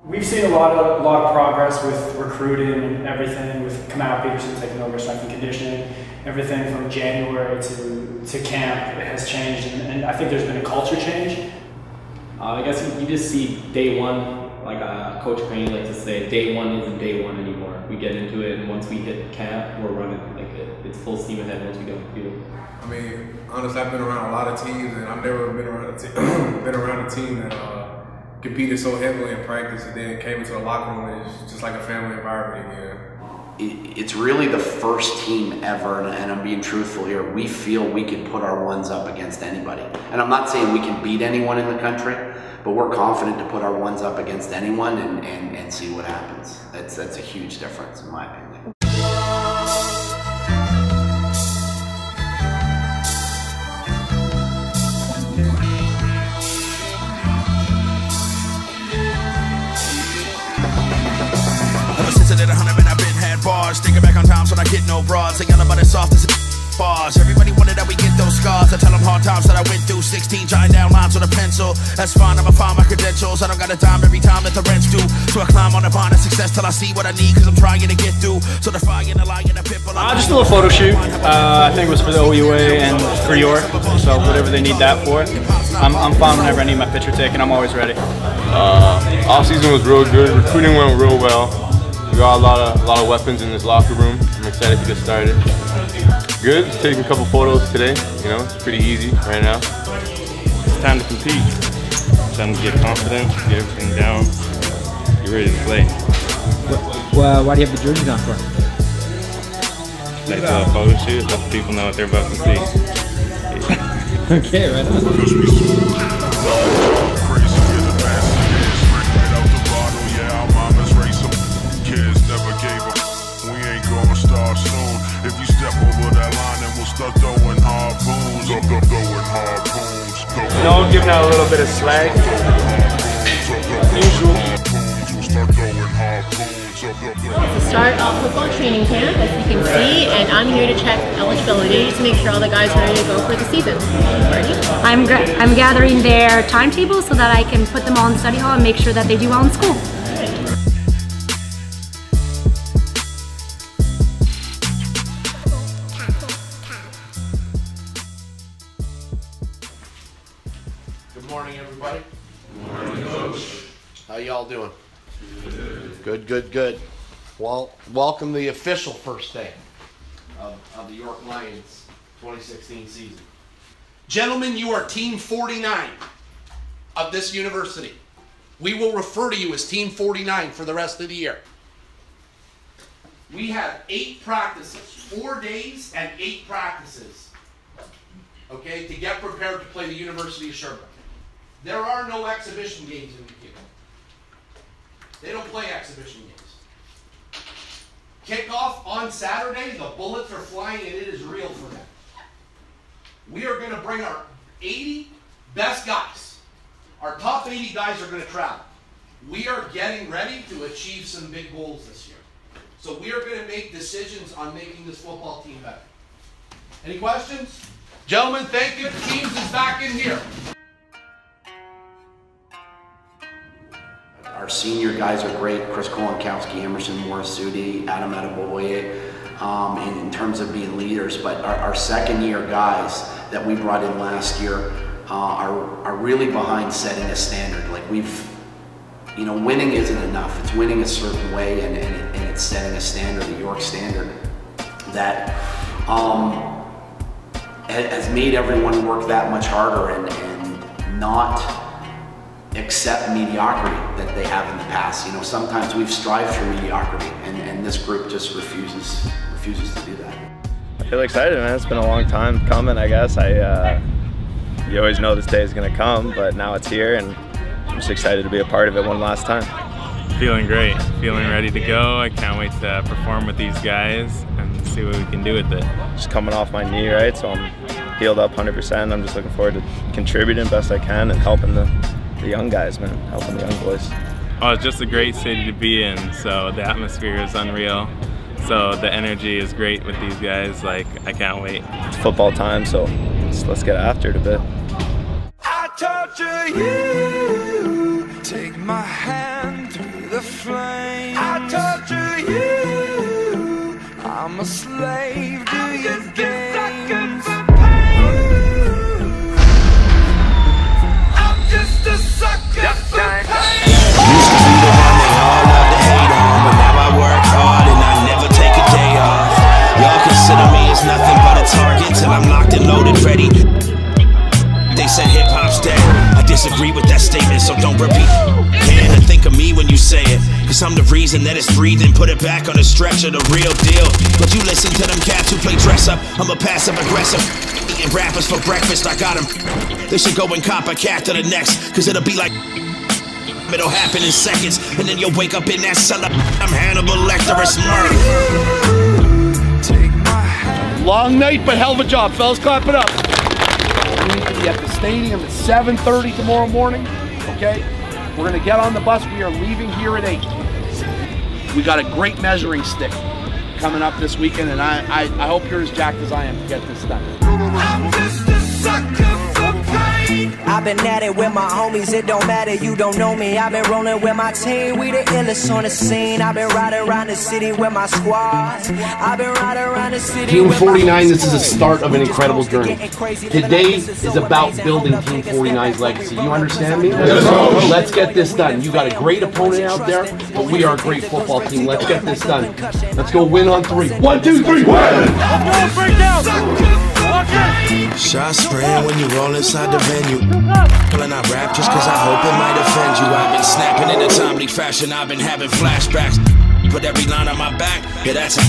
We've seen a lot of progress with recruiting and everything, with Kamau Peterson taking over strength and conditioning. Everything from January to camp has changed, and I think there's been a culture change. I guess you just see day one, like Coach Crane likes to say, day one isn't day one anymore. We get into it, and once we hit camp, we're running like it's full steam ahead once we go to the field. I mean, honestly, I've been around a lot of teams, and I've never been around a team that competed so heavily in practice, and then came into the locker room, and it's just like a family environment again. It's really the first team ever, and I'm being truthful here, we feel we can put our ones up against anybody. And I'm not saying we can beat anyone in the country, but we're confident to put our ones up against anyone and see what happens. That's a huge difference in my opinion. At 100 and I've been had bars. Thinking back on times when I get no bras. They yell about it soft as bars. Everybody wanted that we get those scars. I tell them hard times that I went through. 16 jotting down lines with a pencil. That's fine, I'ma find my credentials. I don't got a dime every time that the rent's due. So I climb on the vine of success till I see what I need, cause I'm trying to get through. So the fire and the lie and the pitbull. Just a little photo shoot. I think it was for the OUA and for York. So whatever they need that for. I'm fine whenever I need my picture taken. I'm always ready. Off season was real good. Recruiting went real well. We got a lot of weapons in this locker room. I'm excited to get started. Good, just taking a couple photos today. You know, it's pretty easy right now. It's time to compete. It's time to get confident, get everything down, get ready to play. Why do you have the jerseys on for? Like a photo shoot, let the people know what they're about to see. Okay, right on. No, giving out a little bit of swag. Usual. It's the start of football training camp, as you can see, and I'm here to check eligibility to make sure all the guys are ready to go for the season. I'm gathering their timetables so that I can put them all in study hall and make sure that they do well in school. Good morning, everybody. Good morning, Coach. How y'all doing? Good. Well, welcome to the official first day of the York Lions 2016 season. Gentlemen, you are Team 49 of this university. We will refer to you as Team 49 for the rest of the year. We have 8 practices, 4 days and 8 practices, okay, to get prepared to play the University of Sherbrooke. There are no exhibition games in the field. They don't play exhibition games. Kickoff on Saturday, the bullets are flying and it is real for them. We are going to bring our 80 best guys. Our top 80 guys are going to travel. We are getting ready to achieve some big goals this year. So we are going to make decisions on making this football team better. Any questions? Gentlemen, thank you. The teams is back in here. Our senior guys are great. Chris Kolonkowski, Emerson Morisuti, Adam Adeboye, in terms of being leaders. But our second year guys that we brought in last year are really behind setting a standard. Like winning isn't enough. It's winning a certain way and it's setting a standard, the York standard, that has made everyone work that much harder and not accept mediocrity that they have in the past. Sometimes we've strived for mediocrity, and this group just refuses to do that. I feel excited, man. It's been a long time coming, I guess. You always know this day is going to come, but now it's here, and I'm just excited to be a part of it one last time. Feeling great, feeling ready to go. I can't wait to perform with these guys and see what we can do with it. Just coming off my knee, right? So I'm healed up 100%. I'm just looking forward to contributing best I can and helping the young guys, man, helping the young boys. Oh, it's just a great city to be in, so the atmosphere is unreal. So the energy is great with these guys, like, I can't wait. It's football time, so let's get after it a bit. I torture you, take my hand through the flame. I torture you, I'm a slave to your games. Used to be the one they all love to hate on, but now I work hard and I never take a day off. Y'all consider me as nothing but a target till I'm locked and loaded, ready. They said hip-hop's dead. I disagree with that statement, so don't repeat. And think of me when you say it, cause I'm the reason that it's breathing. Put it back on the stretcher, the real deal. But you listen to them cats who play dress up. I'm a passive aggressive, eating rappers for breakfast. I got them. They should go and cop a cat to the next, cause it'll be like it'll happen in seconds, and then you'll wake up in that cellar. I'm Hannibal Lecter, it's murder. Long night, but hell of a job, fellas. Clap it up. We need to be at the stadium at 7:30 tomorrow morning, okay? We're gonna get on the bus. We are leaving here at 8. We got a great measuring stick coming up this weekend, and I hope you're as jacked as I am to get this done. I'm just a sucker for pain. I've been at it with my homies, it don't matter, you don't know me. I've been rolling with my team, we the illest on the scene. I've been riding around the city with my squad. I've been riding around the city. Team 49, this is the start of an incredible journey. Today is about building Team 49's legacy. You understand me? Let's get this done. You got a great opponent out there, but we are a great football team. Let's get this done. Let's go win on 3. 1, 2, 3, win! Shots spraying when you roll inside the venue. And I rap just cause I hope it might offend you. I've been snapping in a timely fashion, I've been having flashbacks. Put every line on my back, yeah that's a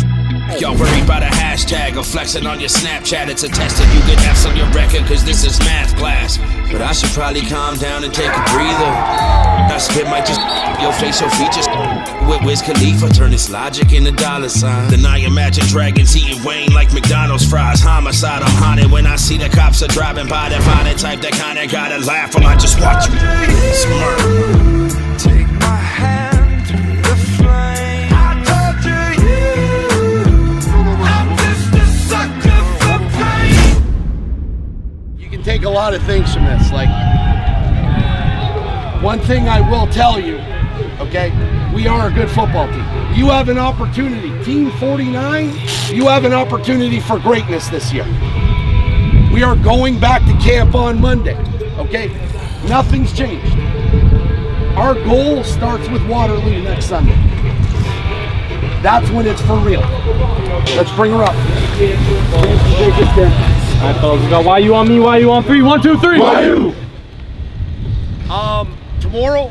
y'all worried about a hashtag or flexing on your Snapchat. It's a test that you get F's on your record cause this is math class. But I should probably calm down and take a breather. That spit might just your facial features. With Wiz Khalifa, turn this logic into dollar sign. Then I imagine dragons eating Wayne like McDonald's fries. Homicide, I'm haunted when I see the cops are driving by. The violent type that kinda gotta laugh when I just watch you smirk. Take my hand through the flame. I torture you. I'm just a sucker for pain. You can take a lot of things from this. Like, one thing I will tell you, okay? We are a good football team. You have an opportunity. Team 49, you have an opportunity for greatness this year. We are going back to camp on Monday, okay? Nothing's changed. Our goal starts with Waterloo next Sunday. That's when it's for real. Let's bring her up. All right, fellas, we got why you on me, why you on 3. 1, 2, 3. Why you? Tomorrow,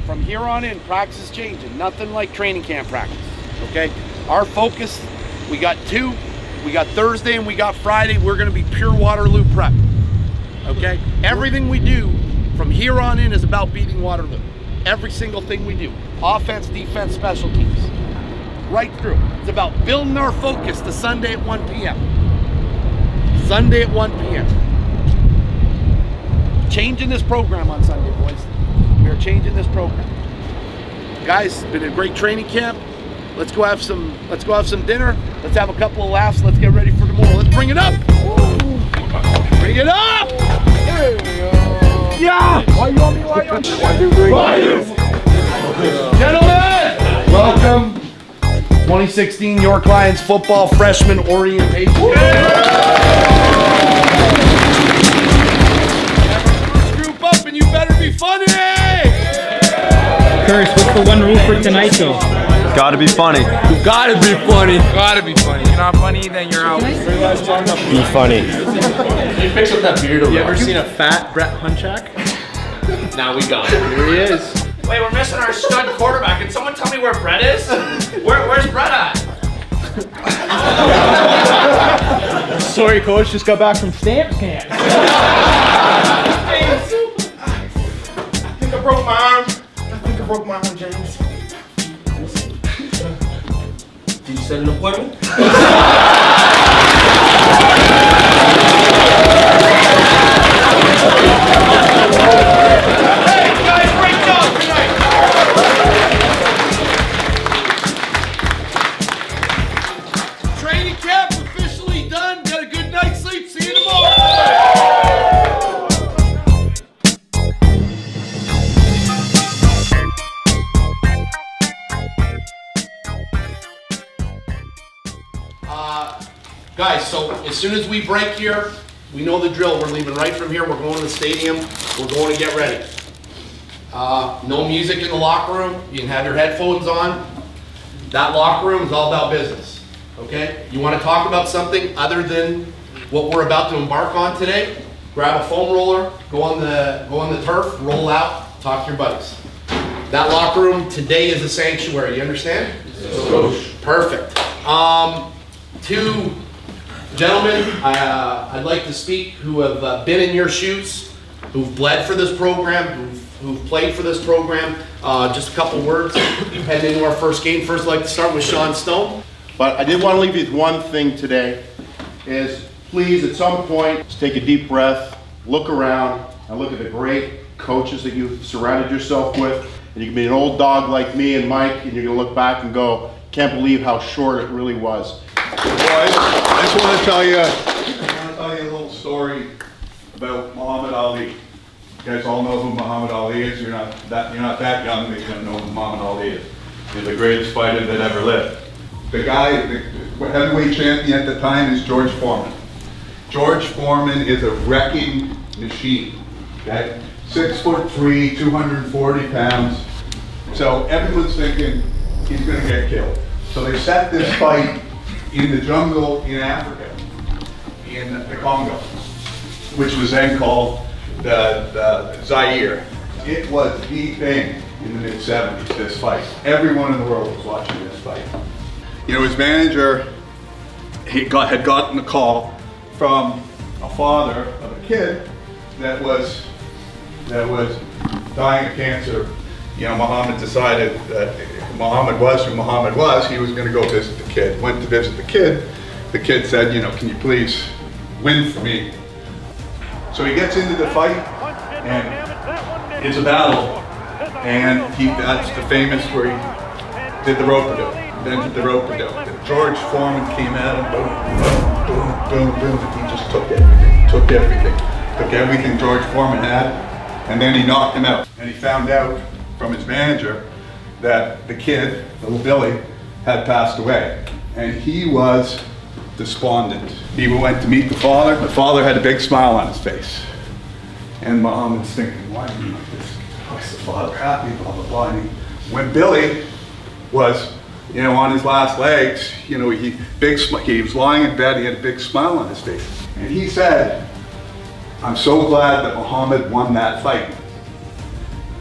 from here on in, practice is changing. Nothing like training camp practice, okay? Our focus, we got 2, we got Thursday and we got Friday. We're gonna be pure Waterloo prep, okay? Everything we do from here on in is about beating Waterloo. Every single thing we do. Offense, defense, special teams. right through. It's about building our focus to Sunday at 1 p.m. Sunday at 1 p.m. Changing this program on Sunday, boys. We are changing this program. Guys, it's been a great training camp. Let's go have some dinner. Let's have a couple of laughs. Let's get ready for tomorrow. Let's bring it up. Bring it up. There we go. Yeah. Why you on me? Why you on me? 1, 2, 3. Gentlemen, welcome 2016 York Lions football freshman orientation. Group up and you better be funny. Curse, what's the one rule for tonight though? Gotta be funny. You gotta be funny. Gotta be funny. If you're not funny, then you're out. Be funny. You fix up that beard over. You ever seen a fat Brett Hunchak? Now we got it. Here he is. Wait, we're missing our stud quarterback. Can someone tell me where Brett is? Where's Brett at? Sorry, coach. Just got back from stamp camp. I think I broke my arm. James. Did you set an appointment? Hey guys, great job tonight. Training camp officially done. Get a good night's sleep. See you tomorrow. Guys, so as soon as we break here, we know the drill. We're leaving right from here. We're going to the stadium. We're going to get ready. No music in the locker room. You can have your headphones on. That locker room is all about business. Okay? You want to talk about something other than what we're about to embark on today? Grab a foam roller, go on the turf, roll out, talk to your buddies. That locker room today is a sanctuary. You understand? Yes. Perfect. Two gentlemen I'd like to speak who have been in your shoes, who've bled for this program, who've played for this program. Just a couple words heading into our first game. First, I'd like to start with Sean Stone. But I did want to leave you with one thing today, is please at some point just take a deep breath, look around, and look at the great coaches that you've surrounded yourself with. And you can be an old dog like me and Mike, and you're going to look back and go, can't believe how short it really was. Boys, I just want to tell you a little story about Muhammad Ali. You guys all know who Muhammad Ali is. You're not that young that you don't know who Muhammad Ali is. He's the greatest fighter that ever lived. The guy, the heavyweight champion at the time is George Foreman. George Foreman is a wrecking machine. Okay, 6'3", 240 pounds. So everyone's thinking he's going to get killed. So they set this fight in the jungle in Africa, in the Congo, which was then called the Zaire. It was the thing in the mid-70s, this fight. Everyone in the world was watching this fight. You know, his manager had gotten a call from a father of a kid that was dying of cancer. You know, Muhammad decided that Muhammad was who Muhammad was, he was going to go visit the kid. Went to visit the kid. The kid said, you know, can you please win for me? So he gets into the fight, and it's a battle. And that's the famous where he did the rope-a-dope. Invented the rope-a-dope. George Foreman came at him, boom, boom, boom, boom, and he just took everything. Took everything George Foreman had, and then he knocked him out. And he found out from his manager that the kid, little Billy, had passed away. And he was despondent. He went to meet the father. The father had a big smile on his face. And Muhammad's thinking, why are you like this? Why is the father happy? Blah, blah, blah. And when Billy was, you know, on his last legs, you know, he was lying in bed, he had a big smile on his face. And he said, I'm so glad that Muhammad won that fight.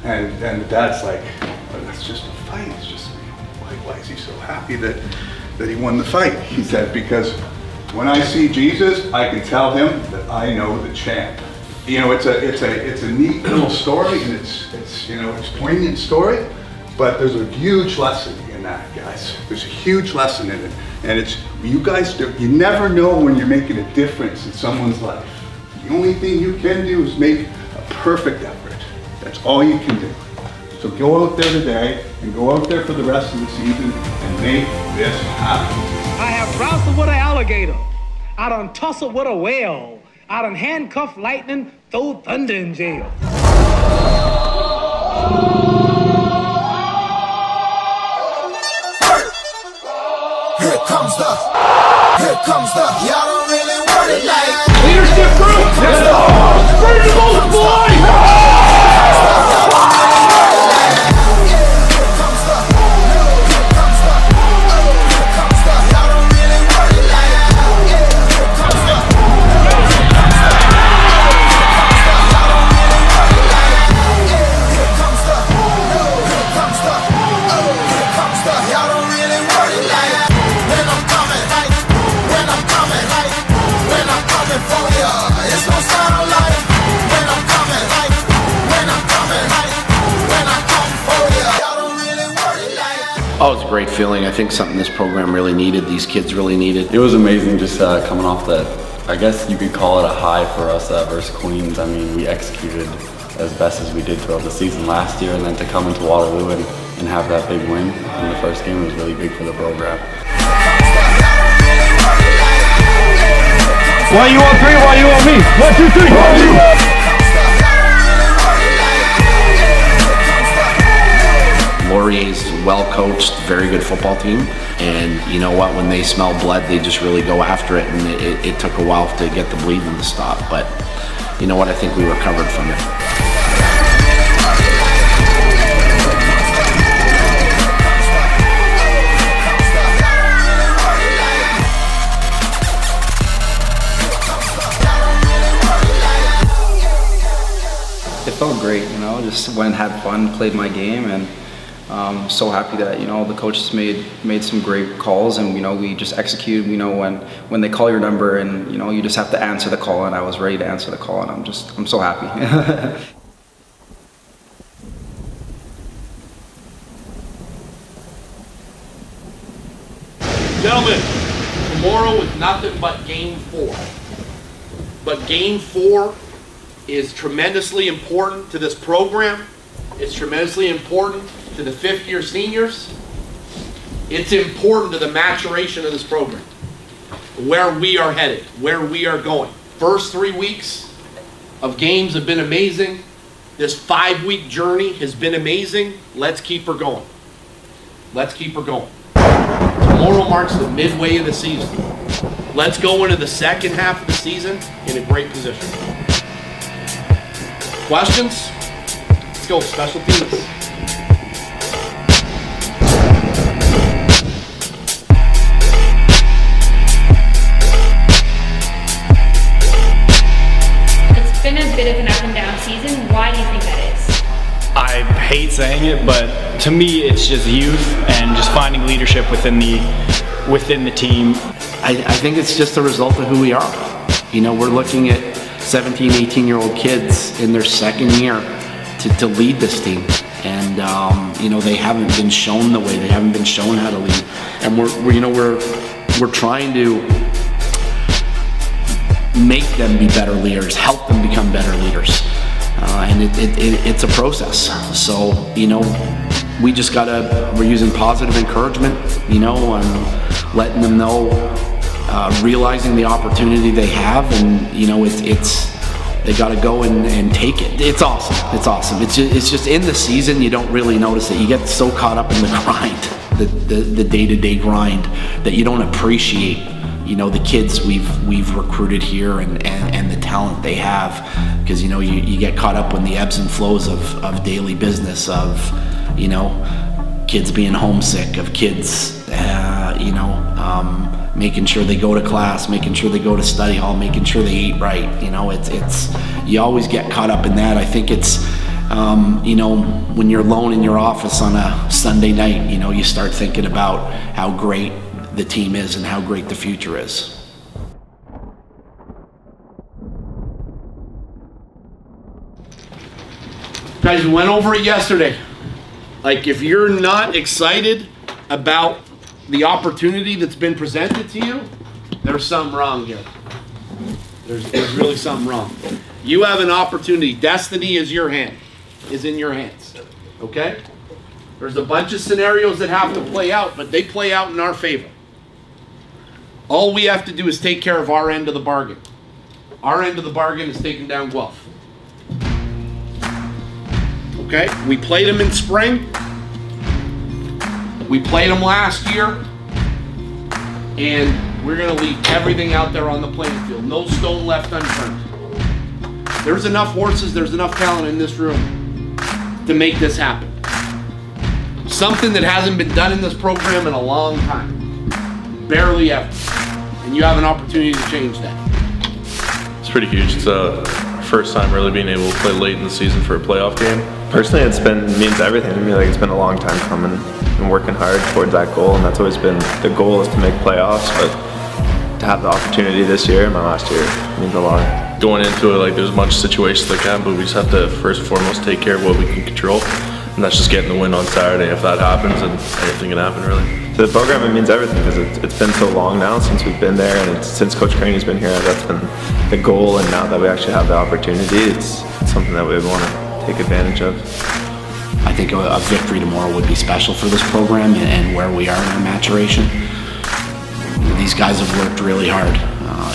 And the dad's like, oh, that's just a fight. It's just, why is he so happy that he won the fight? He said, because when I see Jesus, I can tell him that I know the champ. You know, it's a neat little story, and it's you know, it's a poignant story, but there's a huge lesson in in that, guys. There's a huge lesson in it. And it's, you guys, you never know when you're making a difference in someone's life. The only thing you can do is make a perfect effort. That's all you can do. So go out there today and go out there for the rest of the season and make this happen. I have wrestled with an alligator. I done tussled with a whale. I done handcuffed lightning, throw thunder in jail. Here comes the, y'all don't really want it like leadership group. Let's go. Bring the most boy. Oh, it's a great feeling. I think something this program really needed, these kids really needed. It was amazing just coming off that, I guess you could call it a high for us versus Queens. I mean, we executed as best as we did throughout the season last year, and then to come into Waterloo and have that big win in the first game was really big for the program. Why you on three? Why you on me? 1, 2, 3. Laurier's well-coached, very good football team, and you know what, when they smell blood, they just really go after it, and it took a while to get the bleeding to stop, but you know what, I think we recovered from it. It felt great, you know, just went, had fun, played my game, and so happy that, you know, the coaches made some great calls, and, you know, we just executed, you know, when they call your number and, you know, you just have to answer the call, and I was ready to answer the call, and I'm so happy. Gentlemen, tomorrow is nothing but game 4. But game 4 is tremendously important to this program. It's tremendously important to the 5th-year seniors. It's important to the maturation of this program, where we are headed, where we are going. First 3 weeks of games have been amazing. This 5-week journey has been amazing. Let's keep her going. Let's keep her going. Tomorrow marks the midway of the season. Let's go into the second half of the season in a great position. Questions? Let's go, special teams. It's been a bit of an up and down season. Why do you think that is? I hate saying it, but to me it's just youth and just finding leadership within the team. I think it's just a result of who we are. You know, we're looking at 17, 18-year-old kids in their second year to lead this team. And, you know, they haven't been shown the way, they haven't been shown how to lead. And we're trying to make them be better leaders, help them become better leaders. And it's a process. So, you know, we just we're using positive encouragement, you know, and letting them know, realizing the opportunity they have, and, you know, they got to go and take it. It's awesome. It's awesome. It's just in the season, you don't really notice it. You get so caught up in the grind, the day-to-day grind, that you don't appreciate, you know, the kids we've recruited here and the talent they have, because, you know, you get caught up in the ebbs and flows of daily business, of, you know, kids being homesick, of kids, you know, making sure they go to class, making sure they go to study hall, making sure they eat right. You know, you always get caught up in that. I think it's, you know, when you're alone in your office on a Sunday night, you know, you start thinking about how great the team is and how great the future is. Guys, we went over it yesterday. Like, if you're not excited about the opportunity that's been presented to you, there's something wrong here. There's really something wrong. You have an opportunity. Destiny is in your hands. Okay? There's a bunch of scenarios that have to play out, but they play out in our favor. All we have to do is take care of our end of the bargain. Our end of the bargain is taking down Guelph. Okay? We played them in spring. We played them last year. And we're going to leave everything out there on the playing field. No stone left unturned. There's enough horses, there's enough talent in this room to make this happen. Something that hasn't been done in this program in a long time. Barely ever. And you have an opportunity to change that. It's pretty huge. It's the first time really being able to play late in the season for a playoff game. Personally, means everything to me. Like, it's been a long time coming and working hard towards that goal, and that's always been the goal, is to make playoffs. But to have the opportunity this year and my last year means a lot. Going into it, like, there's a bunch of situations that can, but we just have to first and foremost take care of what we can control, and that's just getting the win on Saturday. If that happens, then anything can happen, really. To the program, it means everything, because it's been so long now since we've been there, and since Coach Craney's been here, that's been the goal. And now that we actually have the opportunity, it's something that we want to take advantage of. I think a victory tomorrow would be special for this program and where we are in our maturation. These guys have worked really hard.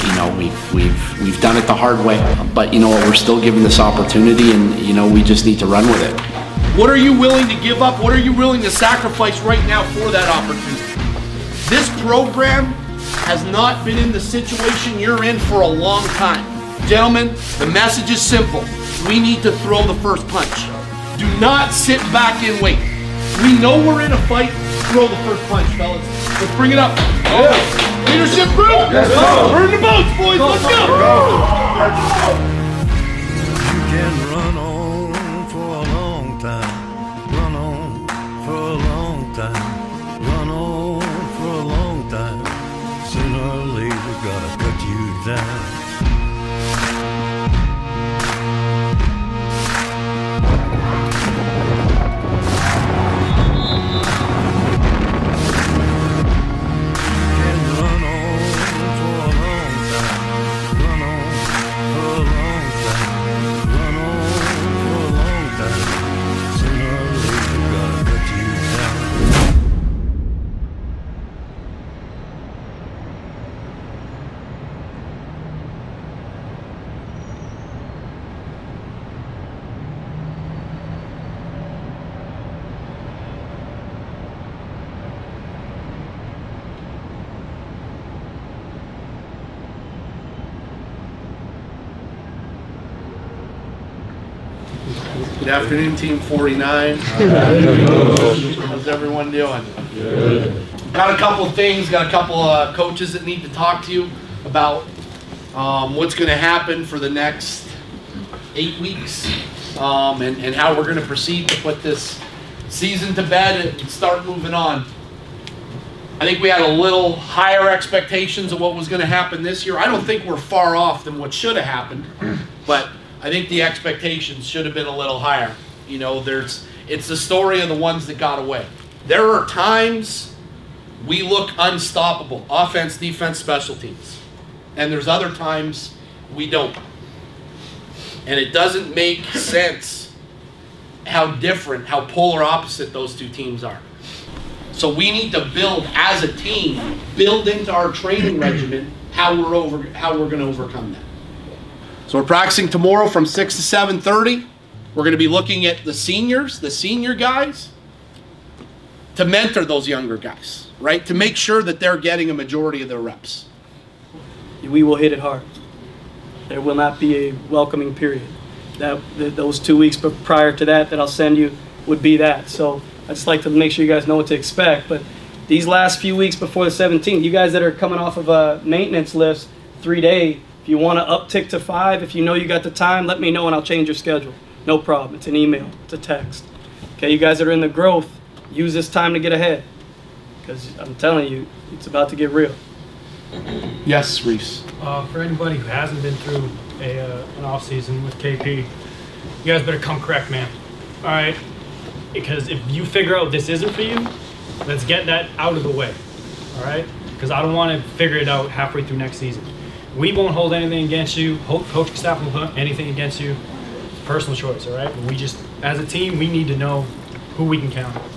You know, we've done it the hard way, but you know what? We're still given this opportunity, and you know, we just need to run with it. What are you willing to give up? What are you willing to sacrifice right now for that opportunity? This program has not been in the situation you're in for a long time. Gentlemen, the message is simple. We need to throw the first punch. Do not sit back and wait. We know we're in a fight. Throw the first punch, fellas. Let's bring it up. Yeah. Leadership group. Yes, burn the boats, boys. Let's go. You can run on for a long time. Run on for a long time. Run on for a long time. Sooner or later, gotta cut you down. Good afternoon, Team 49. How's everyone doing? Good. Got a couple things, got a couple coaches that need to talk to you about what's going to happen for the next 8 weeks and how we're going to proceed to put this season to bed and start moving on. I think we had a little higher expectations of what was going to happen this year. I don't think we're far off than what should have happened, but I think the expectations should have been a little higher. You know, it's the story of the ones that got away. There are times we look unstoppable, offense, defense, special teams. And there's other times we don't. And it doesn't make sense how different, how polar opposite those two teams are. So we need to build as a team, build into our training regimen how we're going to overcome that. So we're practicing tomorrow from 6 to 7:30. We're going to be looking at the seniors, the senior guys, to mentor those younger guys, right? To make sure that they're getting a majority of their reps. We will hit it hard. There will not be a welcoming period. Those 2 weeks prior to that I'll send you would be that. So I just like to make sure you guys know what to expect. But these last few weeks before the 17th, you guys that are coming off of maintenance lifts, 3-day, if you want to uptick to 5, if you know you got the time, let me know and I'll change your schedule. No problem. It's an email. It's a text. Okay, you guys that are in the growth, use this time to get ahead. Because I'm telling you, it's about to get real. Yes, Reese. For anybody who hasn't been through an off season with KP, you guys better come correct, man. All right? Because if you figure out this isn't for you, Let's get that out of the way, all right? Because I don't want to figure it out halfway through next season. We won't hold anything against you. Coaching staff won't hold anything against you. It's a personal choice, all right? But we just, as a team, we need to know who we can count on.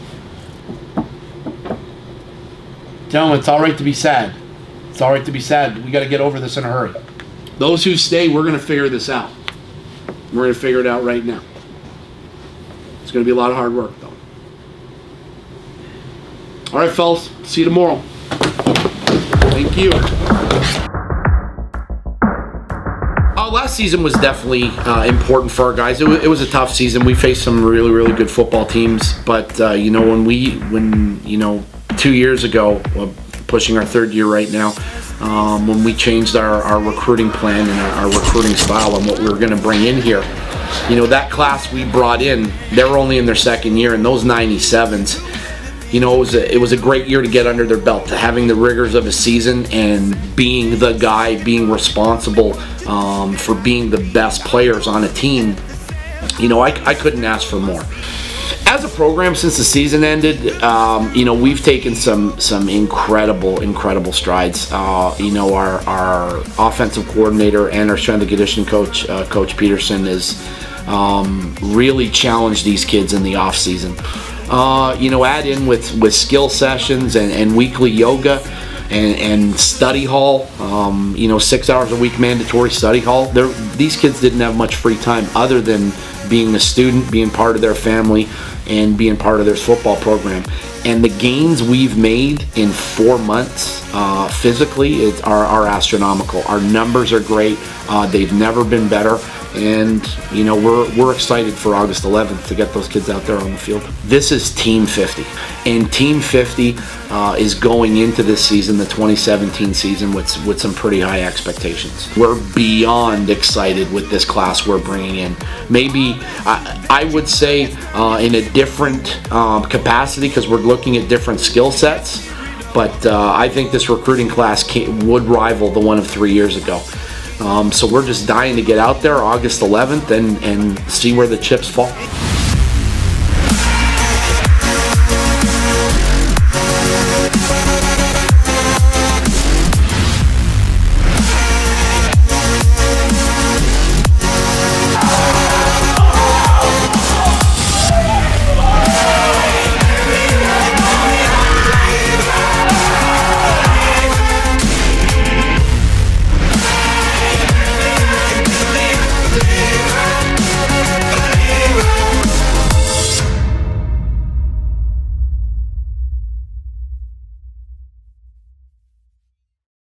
Gentlemen, it's all right to be sad. It's all right to be sad. We got to get over this in a hurry. Those who stay, we're going to figure this out. We're going to figure it out right now. It's going to be a lot of hard work, though. All right, fellas. See you tomorrow. Thank you. Last season was definitely important for our guys. It was a tough season. We faced some really, really good football teams. But, you know, when 2 years ago, pushing our third year right now, when we changed our recruiting plan and our recruiting style and what we were going to bring in here, you know, that class we brought in, they were only in their second year, and those 97s, you know, it was a great year to get under their belt, having the rigors of a season and being the guy, being responsible for being the best players on a team. You know, I couldn't ask for more. As a program, since the season ended, you know, we've taken some incredible strides. You know, our offensive coordinator and our strength and conditioning coach, Coach Peterson, is really challenged these kids in the off season. You know, add in with skill sessions and weekly yoga and study hall, you know, 6 hours a week mandatory study hall. These kids didn't have much free time other than being a student, being part of their family, and being part of their football program. And the gains we've made in 4 months physically are astronomical. Our numbers are great. They've never been better. And, you know, we're excited for August 11th to get those kids out there on the field. This is Team 50. And Team 50 is going into this season, the 2017 season, with some pretty high expectations. We're beyond excited with this class we're bringing in. Maybe, I would say, in a different capacity, because we're looking at different skill sets. But I think this recruiting class would rival the one of 3 years ago. So we're just dying to get out there August 11th and see where the chips fall.